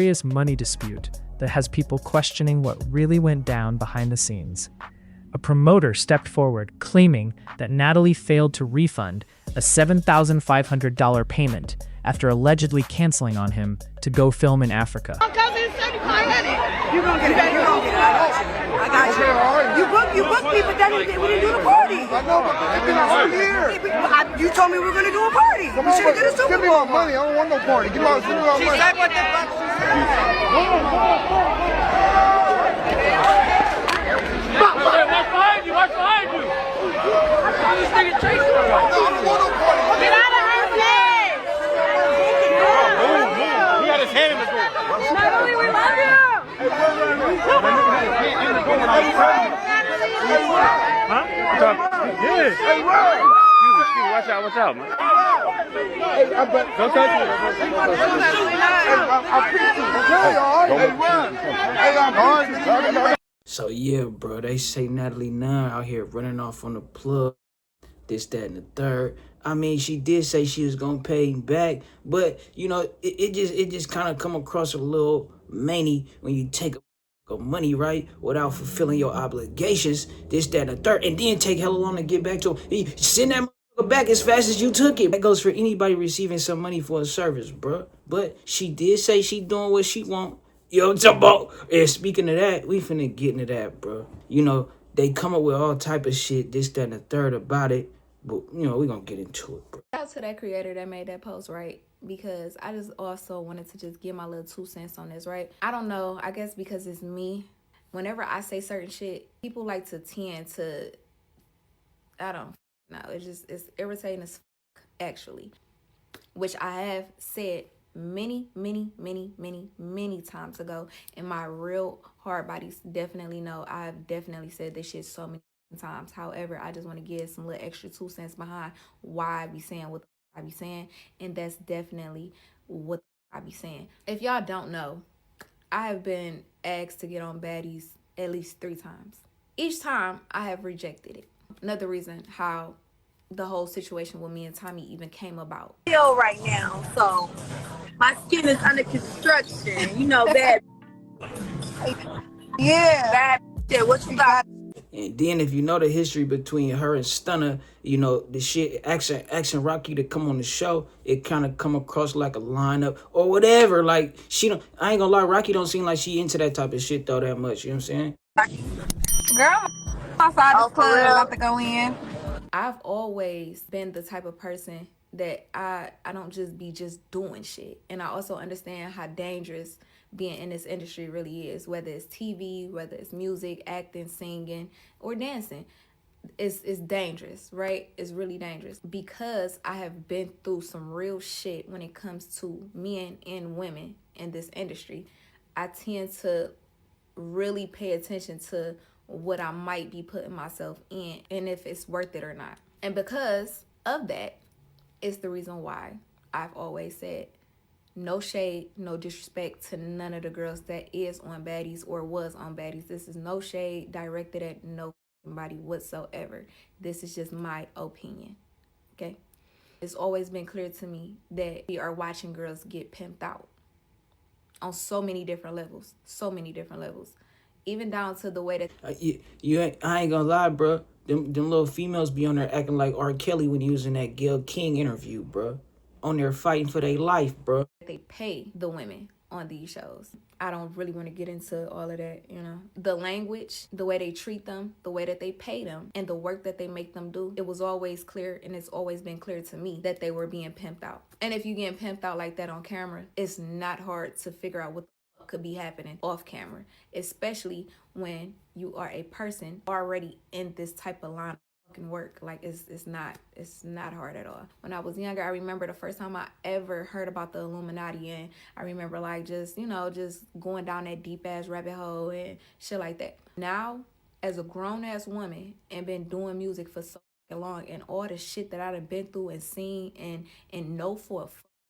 Serious money dispute that has people questioning what really went down behind the scenes. A promoter stepped forward claiming that Natalie failed to refund a $7,500 payment after allegedly canceling on him to go film in Africa. You're gonna get it. You're gonna get it. I got you. You booked me, but then we didn't do the party. I know, but it's been a whole year. You told me we were gonna do a party. We should have did a Super Give me Bowl. my money. I don't want no party. Give me my money. She said what the fuck she Watch behind you! Watch behind you! This nigga chasing her. I don't want no party. Get out of her face! He got his hand in the door. Natalie, we love you! Huh? Yeah. Hey, Ron. Watch out, man. Hey, Don't touch me. I picked you. Okay, all right. Hey, Ron. Hey, I'm hard. So yeah, bro, they say Natalie Nunn out here running off on the plug, this, that, and the third. I mean, she did say she was gonna pay him back, but you know, it just kind of come across a little manny when you take money, right, without fulfilling your obligations, this, that, and the third, and then take hella long to get back to him. You send that motherfucker back as fast as you took it. That goes for anybody receiving some money for a service, bro. But she did say she doing what she want. Yo, Jumbo. And speaking of that, we finna get into that, bro. You know, they come up with all type of shit, this, that, and the third about it. But, you know, we gonna get into it, bro. Shout out to that creator that made that post, right? Because I just also wanted to just give my little 2 cents on this, right? I don't know. I guess because it's me. Whenever I say certain shit, people like to tend to, I don't know. It's irritating as fuck, actually. Which I have said many times ago, and my real hard bodies definitely know I've definitely said this shit so many times. However, I just want to give some little extra 2 cents behind why I be saying what I be saying, and that's definitely what I be saying. If y'all don't know, I have been asked to get on Baddies at least 3 times. Each time I have rejected it. Another reason how the whole situation with me and Tommy even came about. Right now, so my skin is under construction. You know, bad. Yeah. Bad shit. What you got? And then if you know the history between her and Stunner, you know, the shit, asking Rocky to come on the show, it kind of come across like a lineup or whatever. Like, I ain't gonna lie, Rocky don't seem like she into that type of shit though that much, you know what I'm saying? Girl, outside this club, about to go in. I've always been the type of person that I don't just be just doing shit. And I also understand how dangerous being in this industry really is, whether it's TV, whether it's music, acting, singing, or dancing. It's dangerous, right? It's really dangerous because I have been through some real shit when it comes to men and women in this industry. I tend to really pay attention to what I might be putting myself in and if it's worth it or not. And because of that, it's the reason why I've always said no shade, no disrespect to none of the girls that is on Baddies or was on Baddies. This is no shade directed at nobody whatsoever. This is just my opinion, okay? It's always been clear to me that we are watching girls get pimped out on so many different levels, even down to the way that I ain't gonna lie, bro. Them little females be on there acting like R. Kelly when he was in that Gayle King interview, bro. On there fighting for their life, bro. they pay the women on these shows. I don't really want to get into all of that, you know. The language, the way they treat them, the way that they pay them, and the work that they make them do. It was always clear, and it's always been clear to me that they were being pimped out. And if you getting pimped out like that on camera, it's not hard to figure out what the fuck could be happening off camera, especially when you are a person already in this type of line work. Like it's not hard at all. When I was younger, I remember the first time I ever heard about the Illuminati, and I remember like just going down that deep ass rabbit hole and shit like that. Now, as a grown ass woman and been doing music for so long, and all the shit that I've been through and seen and know for a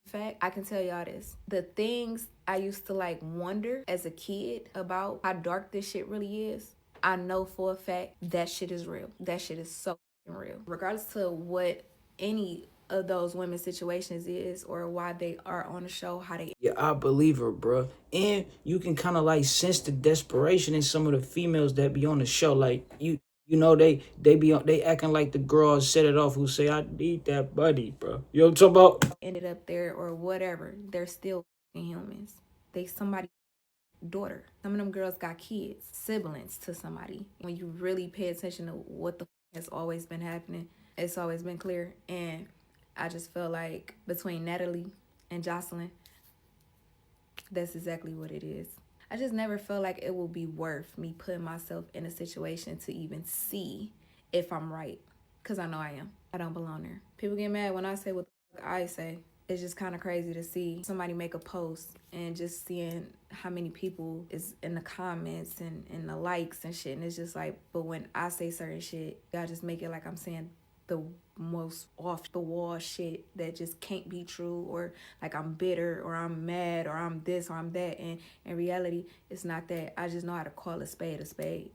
fact, I can tell y'all this. The things I used to like wonder as a kid about how dark this shit really is, I know for a fact that shit is real. That shit is so real. Regardless to what any of those women's situations is, or why they are on the show, how they. Yeah, I believe her, bro. And you can kind of like sense the desperation in some of the females that be on the show. Like you know, they acting like the girls set it off who say, I need that buddy, bro. You know what I'm talking about? Ended up there or whatever. They're still humans. They somebody's daughter. Some of them girls got kids, siblings to somebody. When you really pay attention to what the has always been happening, it's always been clear. And I just feel like between Natalie and Jocelyn, that's exactly what it is. I just never felt like it will be worth me putting myself in a situation to even see if I'm right. Because I know I am. I don't belong there. People get mad when I say what the fuck I say. It's just kind of crazy to see somebody make a post and just seeing how many people is in the comments and the likes and shit. And it's just like, but when I say certain shit, y'all just make it like I'm saying the most off the wall shit that just can't be true, or like I'm bitter or I'm mad or I'm this or I'm that. And in reality, it's not that. I just know how to call a spade,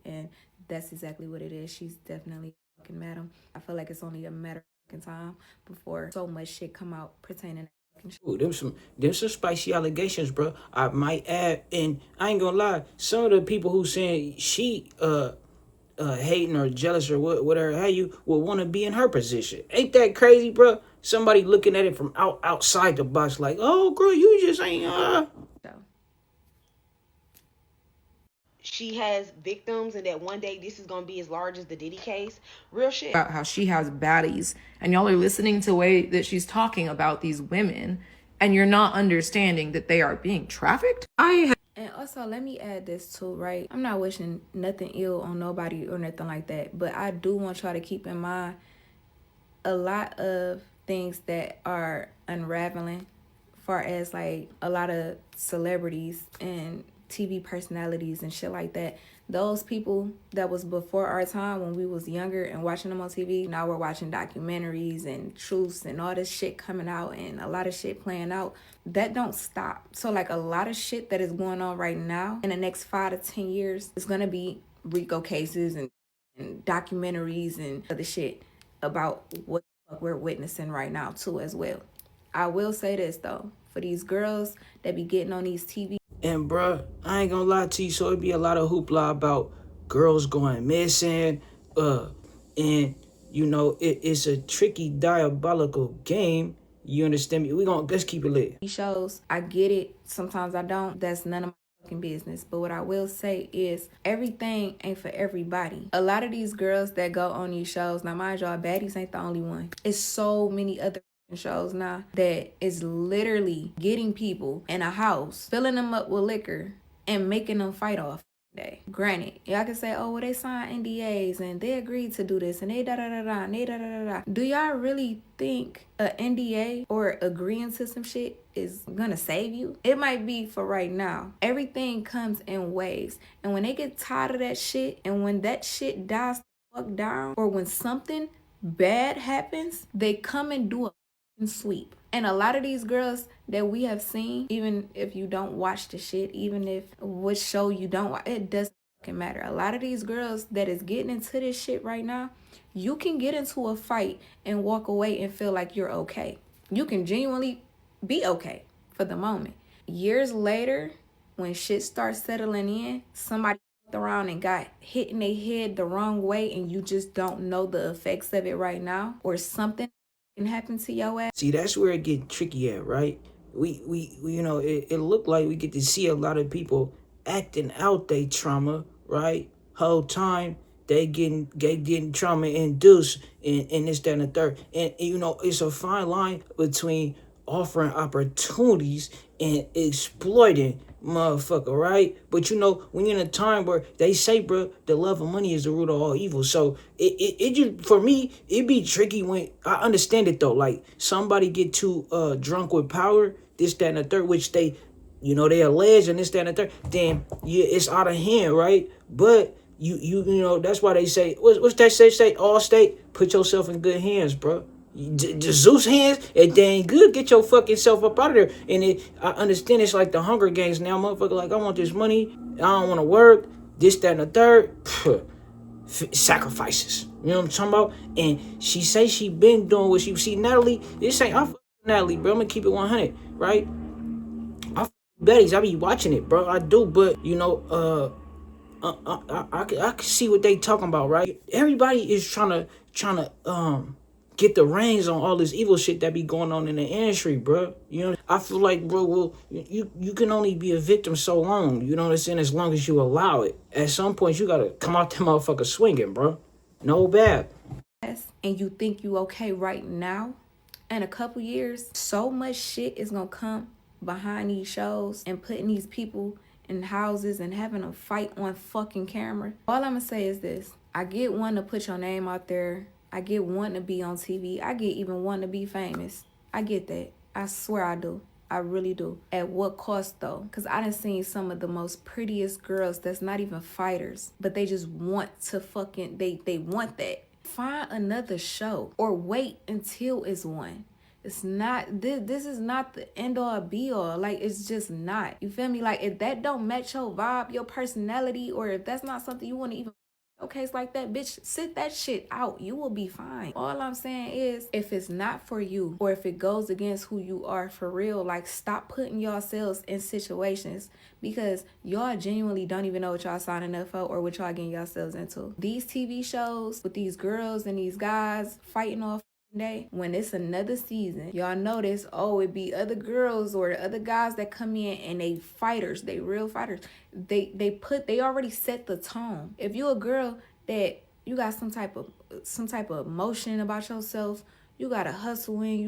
and that's exactly what it is. She's definitely fucking madam. I feel like it's only a matter of time before so much shit come out pertaining to fucking shit. Ooh, them some spicy allegations, bro. I might add, and I ain't gonna lie, some of the people who saying she hating or jealous or whatever, how you would want to be in her position. Ain't that crazy, bro? Somebody looking at it from outside the box, like, oh, girl, you just ain't. She has victims, and that one day this is gonna be as large as the Diddy case. Real shit. About how she has baddies, and y'all are listening to the way that she's talking about these women, and you're not understanding that they are being trafficked. And also, let me add this too, right? I'm not wishing nothing ill on nobody or nothing like that, but I do want y'all to keep in mind a lot of things that are unraveling, far as like a lot of celebrities and TV personalities and shit like that. Those people that was before our time when we was younger and watching them on TV, now we're watching documentaries and truths and all this shit coming out and a lot of shit playing out. That don't stop. So like a lot of shit that is going on right now in the next 5 to 10 years is gonna be RICO cases and documentaries and other shit about what we're witnessing right now too as well. I will say this though, for these girls that be getting on these TV. And bruh, I ain't gonna lie to you, so it'd be a lot of hoopla about girls going missing, and you know, it's a tricky, diabolical game. You understand me? Let's keep it lit. These shows, I get it. Sometimes I don't. That's none of my fucking business. But what I will say is everything ain't for everybody. A lot of these girls that go on these shows, now mind y'all, Baddies ain't the only one. It's so many other shows now that is literally getting people in a house, filling them up with liquor and making them fight off day. Granted, y'all can say, oh, well, they signed NDAs and they agreed to do this and they da-da-da-da and they da-da-da-da. Do y'all really think a NDA or agreeing to some shit is gonna save you? It might be for right now. Everything comes in waves. And when they get tired of that shit and when that shit dies the fuck down, or when something bad happens, they come and do a sweep. And a lot of these girls that we have seen, even if you don't watch the shit, even if what show you don't watch, it doesn't fucking matter. A lot of these girls that is getting into this shit right now, you can get into a fight and walk away and feel like you're okay. You can genuinely be okay for the moment. Years later, when shit starts settling in, somebody around and got hit in their head the wrong way and you just don't know the effects of it right now, or something can happen to your ass. See, that's where it get tricky at, right? We you know, it looked like we get to see a lot of people acting out their trauma, right? Whole time they getting trauma induced and this, that, and the third. And you know, it's a fine line between offering opportunities and exploiting motherfucker, right? But you know, when you're in a time where they say, bro, the love of money is the root of all evil. So it just, for me, it be tricky when I understand it though. Like somebody get too drunk with power, this, that, and the third, which they, you know, they allege and this, that, and the third, then yeah, it's out of hand, right? But you know, that's why they say, what's that say, all state, put yourself in good hands, bro. Zeus hands, if they ain't good, get your fucking self up out of there. And I understand it's like the Hunger Games now, motherfucker. Like, I want this money, I don't want to work, this, that, and the third. sacrifices. You know what I'm talking about? And she say she been doing what she see. Natalie, this ain't I fuck with Natalie, bro. I'm gonna keep it 100, right? I fuck with Baddies. I be watching it, bro. I do, but you know, I can see what they talking about, right? Everybody is trying to get the reins on all this evil shit that be going on in the industry, bro. You know, I feel like, bro, well, you can only be a victim so long. You know what I'm saying? As long as you allow it. At some point, you gotta come out that motherfucker swinging, bro. No bad. And you think you okay right now, in a couple years, so much shit is gonna come behind these shows and putting these people in houses and having a fight on fucking camera. All I'm gonna say is this. I get one to put your name out there. I get one to be on TV. I get even one to be famous. I get that. I swear I do. I really do. At what cost though? Because I done seen some of the most prettiest girls that's not even fighters, but they just want to fucking, they want that. Find another show or wait until it's one. It's not, this is not the end all be all. Like, it's just not. You feel me? Like, if that don't match your vibe, your personality, or if that's not something you want to even showcase like that, bitch, sit that shit out. You will be fine. All I'm saying is, if it's not for you, or if it goes against who you are for real, like, stop putting yourselves in situations because y'all genuinely don't even know what y'all signing up for or what y'all getting yourselves into. These TV shows with these girls and these guys fighting off day, when it's another season, y'all notice, oh, it be other girls or the other guys that come in and they fighters, they real fighters. They already set the tone. If you a girl that you got some type of emotion about yourself, you got a hustle in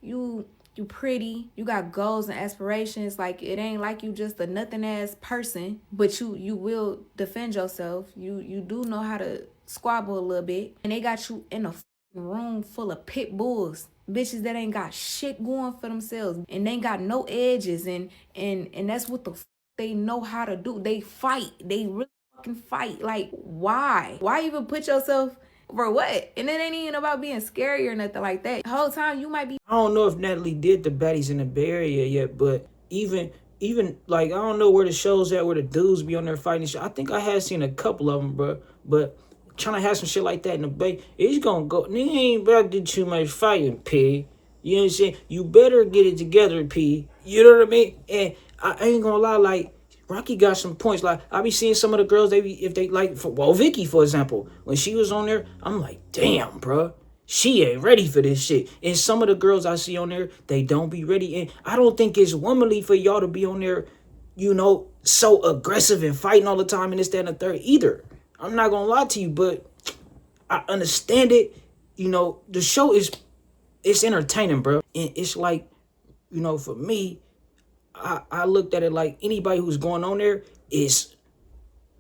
you pretty, you got goals and aspirations, like it ain't like you just a nothing ass person, but you will defend yourself. You do know how to squabble a little bit, and they got you in a room full of pit bulls, bitches that ain't got shit going for themselves and they ain't got no edges, and that's what they know how to do. They fight. They really fucking fight. Like, why even put yourself for what? And it ain't even about being scary or nothing like that. The whole time you might be, I don't know if Natalie did the Baddies in the Bay Area yet, but even like I don't know where the shows at where the dudes be on there fighting shit. I think I had seen a couple of them, bro. But trying to have some shit like that in the Bay, it's gonna go. Nigga ain't about to do too much fighting, P. You know what I'm saying? You better get it together, P. You know what I mean? And I ain't gonna lie, like Rocky got some points. Like I be seeing some of the girls, they be if they like, Vicky for example, when she was on there, I'm like, damn, bro. She ain't ready for this shit. And some of the girls I see on there, they don't be ready. And I don't think it's womanly for y'all to be on there, you know, so aggressive and fighting all the time and this, that, and the third either. I'm not gonna lie to you, but I understand it. You know, the show it's entertaining, bro. And it's like, you know, for me, I looked at it like anybody who's going on there is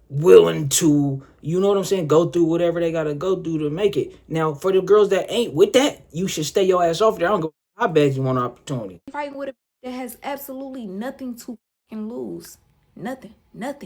willing to, you know what I'm saying, go through whatever they gotta go through to make it. Now, for the girls that ain't with that, you should stay your ass off there. I don't go. I bet you want an opportunity. fighting with a that has absolutely nothing to fucking lose. Nothing. This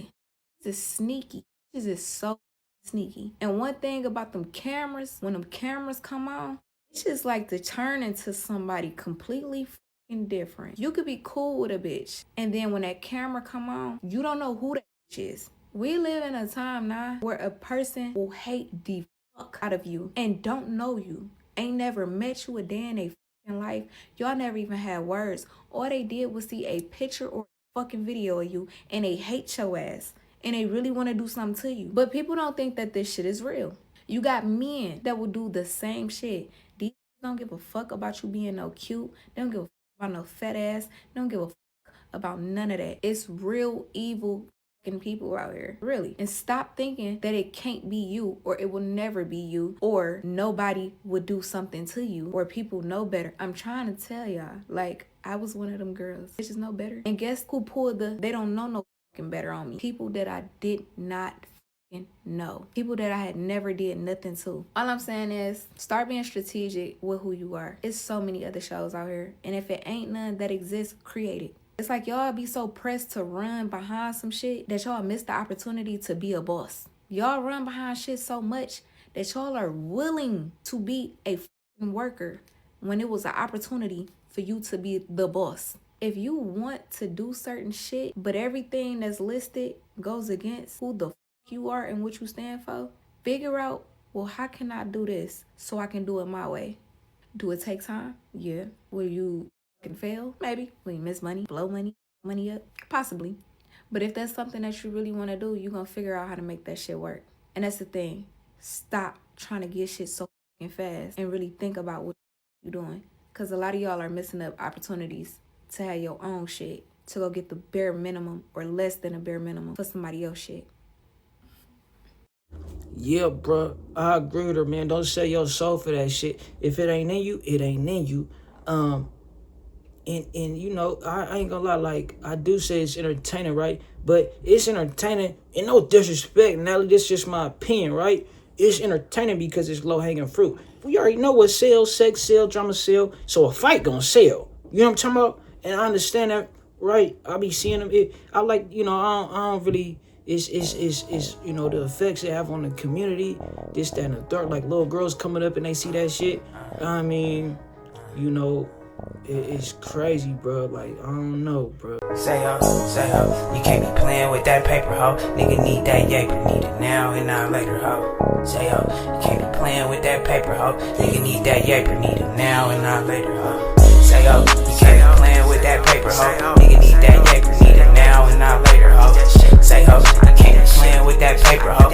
is sneaky. This is so sneaky. And one thing about them cameras, when them cameras come on, it's just like to turn into somebody completely fucking different. You could be cool with a bitch, and then when that camera come on, you don't know who that bitch is. We live in a time now where a person will hate the fuck out of you and don't know you, ain't never met you a day in their fucking life. Y'all never even had words. All they did was see a picture or a fucking video of you and they hate your ass and they really want to do something to you. But people don't think that this shit is real. You got men that will do the same shit. These don't give a fuck about you being no cute. They don't give a fuck about no fat ass. They don't give a fuck about none of that. It's real evil fucking people out here, really. And stop thinking that it can't be you, or it will never be you, or nobody would do something to you, or people know better. I'm trying to tell y'all, like, I was one of them girls. Bitches know better. And guess who pulled they don't know no fucking better on me? People that I did not no. People that I had never did nothing to. All I'm saying is start being strategic with who you are. It's so many other shows out here. And if it ain't none that exists, create it. It's like y'all be so pressed to run behind some shit that y'all miss the opportunity to be a boss. Y'all run behind shit so much that y'all are willing to be a fucking worker when it was an opportunity for you to be the boss. If you want to do certain shit, but everything that's listed goes against who the you are and what you stand for, Figure out, well, how can I do this so I can do it my way? Do it take time? Yeah. Will you fucking fail? Maybe. Will you miss money? Blow money up? Possibly. But if that's something that you really want to do, you're going to figure out how to make that shit work. And that's the thing. Stop trying to get shit so fucking fast and really think about what you're doing. Because a lot of y'all are missing up opportunities to have your own shit, to go get the bare minimum or less than a bare minimum for somebody else shit. Yeah, bro, I agree with her, man. Don't sell your soul for that shit. If it ain't in you, it ain't in you. And you know, I ain't gonna lie, like, I do say it's entertaining, right? But it's entertaining, and no disrespect, Natalie, this is just my opinion, right? It's entertaining because it's low-hanging fruit. We already know what sells, sex sell, drama sell, so a fight gonna sell. You know what I'm talking about? And I understand that, right? I be seeing them. I like, you know, I don't really... It's you know, the effects they have on the community, this, that, and the third. Like, little girls coming up and they see that shit. I mean, you know, it's crazy, bro. Like, I don't know, bro. Say ho, you can't be playing with that paper, ho. Nigga need that yaper, need it now and not later, ho. Say ho, you can't be playing with that paper, ho. Nigga need that yaper, need it now and not later, ho. Say ho, you can't be playing with that paper, ho. Nigga need that